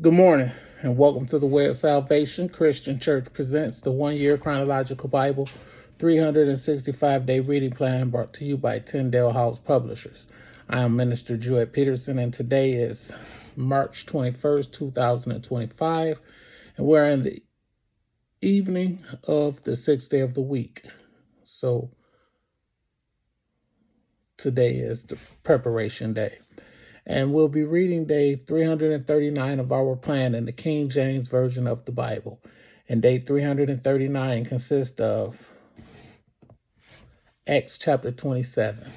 Good morning, and welcome to the Way of Salvation Christian Church presents the one-year Chronological Bible 365-day reading plan brought to you by Tyndale House Publishers. I am Minister Jewett Peterson, and today is March 21st, 2025, and we're in the evening of the sixth day of the week. So today is the preparation day. And we'll be reading day 339 of our plan in the King James Version of the Bible. And day 339 consists of Acts chapter 27.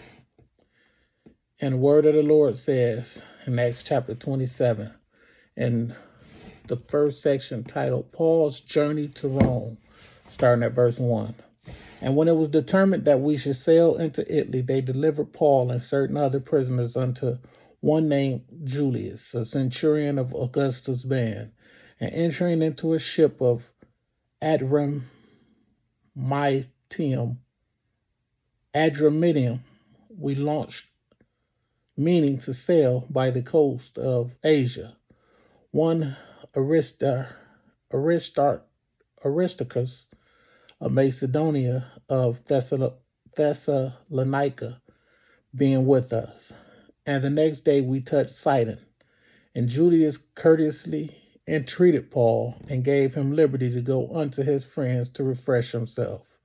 And the word of the Lord says in Acts chapter 27, in the first section titled Paul's Journey to Rome, starting at verse 1. And when it was determined that we should sail into Italy, they delivered Paul and certain other prisoners unto one named Julius, a centurion of Augustus' band, and entering into a ship of Adramyttium, we launched, meaning to sail by the coast of Asia. One Aristarchus, of Macedonia of Thessalonica, being with us. And the next day we touched Sidon, and Julius courteously entreated Paul and gave him liberty to go unto his friends to refresh himself.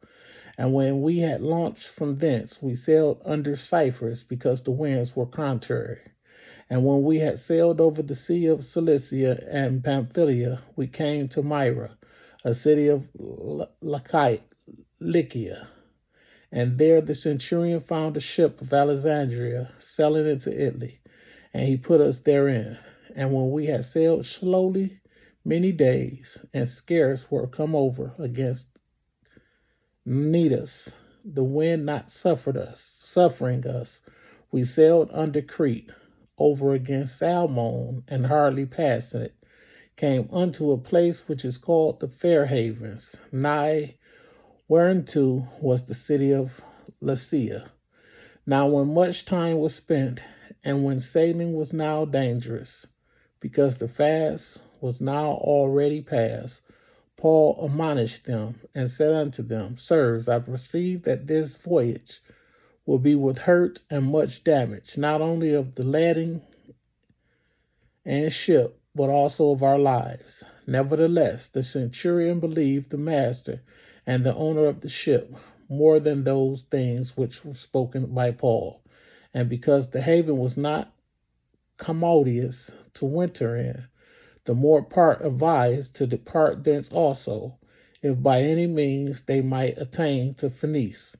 And when we had launched from thence, we sailed under Cyprus, because the winds were contrary. And when we had sailed over the sea of Cilicia and Pamphylia, we came to Myra, a city of Lycia. And there the centurion found a ship of Alexandria sailing into Italy, and he put us therein. And when we had sailed slowly many days, and scarce were come over against Cnidus, the wind not suffering us, we sailed under Crete, over against Salmon, and hardly passing it, came unto a place which is called the Fair Havens, nigh whereunto was the city of Lasea. Now when much time was spent, and when sailing was now dangerous, because the fast was now already past, Paul admonished them, and said unto them, Sirs, I perceive that this voyage will be with hurt and much damage, not only of the lading and ship, but also of our lives. Nevertheless, the centurion believed the master and the owner of the ship more than those things which were spoken by Paul. And because the haven was not commodious to winter in, the more part advised to depart thence also, if by any means they might attain to Phoenice,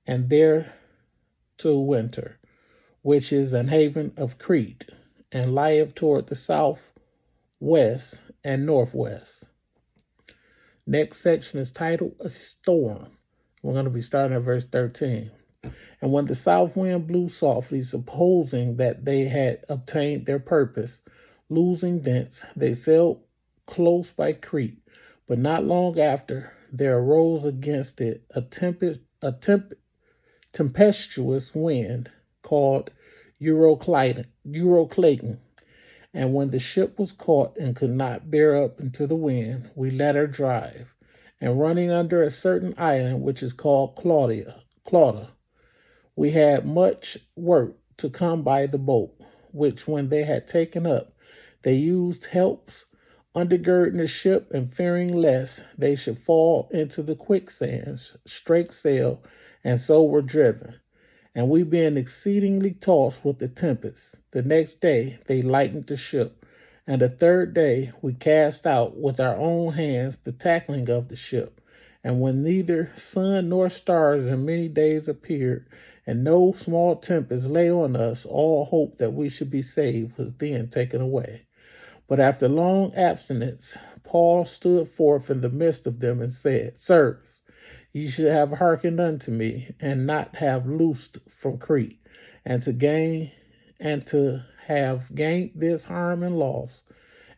and there to winter, which is an haven of Crete, and lieth toward the south, west, and northwest. Next section is titled A Storm. We're going to be starting at verse 13. And when the south wind blew softly, supposing that they had obtained their purpose, losing thence, they sailed close by Crete. But not long after, there arose against it a tempestuous wind called Euroclayton. And when the ship was caught and could not bear up into the wind, we let her drive. And running under a certain island which is called Clauda, we had much work to come by the boat, which when they had taken up, they used helps, undergirding the ship, and fearing lest they should fall into the quicksands, strake sail, and so were driven. And we being exceedingly tossed with the tempest, the next day they lightened the ship. And the third day we cast out with our own hands the tackling of the ship. And when neither sun nor stars in many days appeared, and no small tempest lay on us, all hope that we should be saved was then taken away. But after long abstinence, Paul stood forth in the midst of them and said, Sirs, ye should have hearkened unto me, and not have loosed from Crete, and to have gained this harm and loss.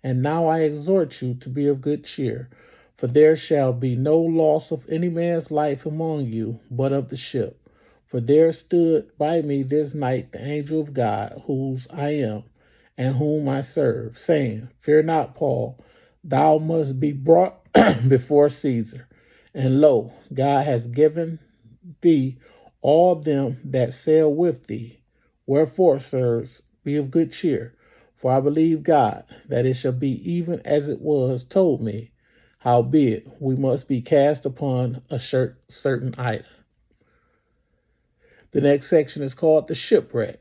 And now I exhort you to be of good cheer, for there shall be no loss of any man's life among you, but of the ship. For there stood by me this night the angel of God, whose I am, and whom I serve, saying, Fear not, Paul, thou must be brought before Caesar. And lo, God has given thee all them that sail with thee. Wherefore, sirs, be of good cheer, for I believe God that it shall be even as it was told me. Howbeit, we must be cast upon a certain item. The next section is called the shipwreck.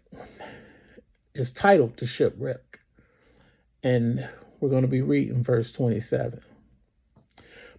It's titled the shipwreck. And we're going to be reading verse 27.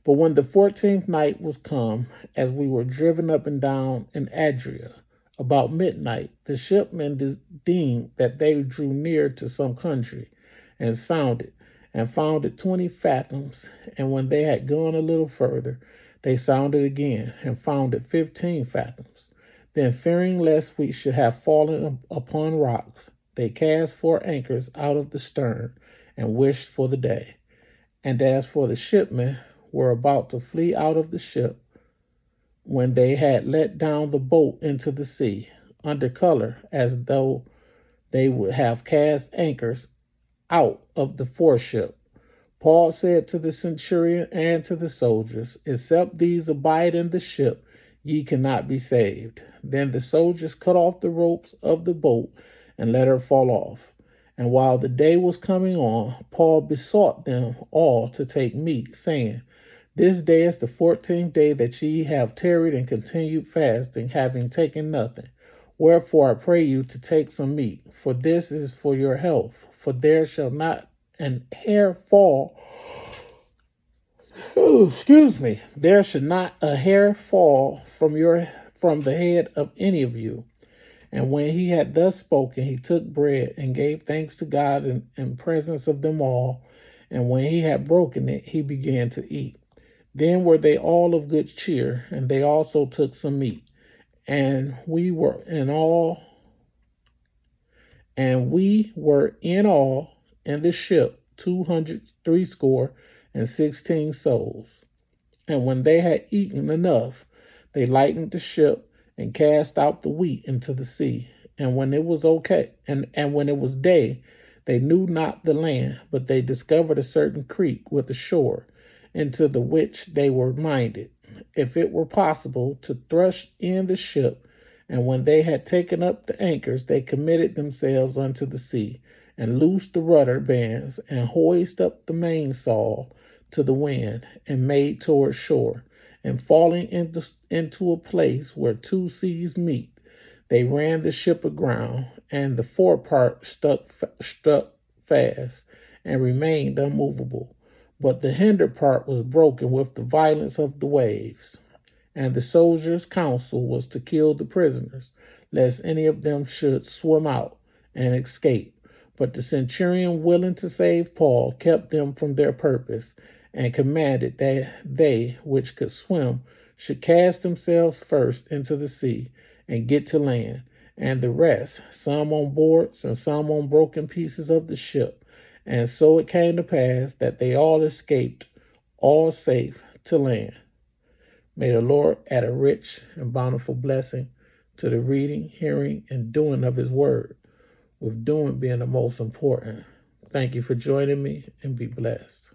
But when the 14th night was come, as we were driven up and down in Adria, about midnight, the shipmen deemed that they drew near to some country, and sounded, and found it 20 fathoms. And when they had gone a little further, they sounded again, and found it 15 fathoms. Then, fearing lest we should have fallen upon rocks, they cast 4 anchors out of the stern, and wished for the day. And as for the shipmen, were about to flee out of the ship, when they had let down the boat into the sea, under color, as though they would have cast anchors out of the foreship. Paul said to the centurion and to the soldiers, Except these abide in the ship, ye cannot be saved. Then the soldiers cut off the ropes of the boat and let her fall off. And while the day was coming on, Paul besought them all to take meat, saying, This day is the 14th day that ye have tarried and continued fasting, having taken nothing. Wherefore I pray you to take some meat, for this is for your health. For there shall not an hair fall. There should not a hair fall from the head of any of you. And when he had thus spoken, he took bread and gave thanks to God in presence of them all. And when he had broken it, he began to eat. Then were they all of good cheer, and they also took some meat. And we were in all in the ship 260 souls. And when they had eaten enough, they lightened the ship and cast out the wheat into the sea. And when it was and when it was day, they knew not the land, but they discovered a certain creek with a shore, into the which they were minded, if it were possible, to thrust in the ship. And when they had taken up the anchors, they committed themselves unto the sea, and loosed the rudder bands, and hoised up the mainsail to the wind, and made toward shore. And falling into a place where 2 seas meet, they ran the ship aground, and the forepart stuck fast, and remained unmovable. But the hinder part was broken with the violence of the waves. And the soldiers' counsel was to kill the prisoners, lest any of them should swim out and escape. But the centurion, willing to save Paul, kept them from their purpose, and commanded that they which could swim should cast themselves first into the sea and get to land, and the rest, some on boards and some on broken pieces of the ship. And so it came to pass that they all escaped, all safe to land. May the Lord add a rich and bountiful blessing to the reading, hearing, and doing of his word, with doing being the most important. Thank you for joining me, and be blessed.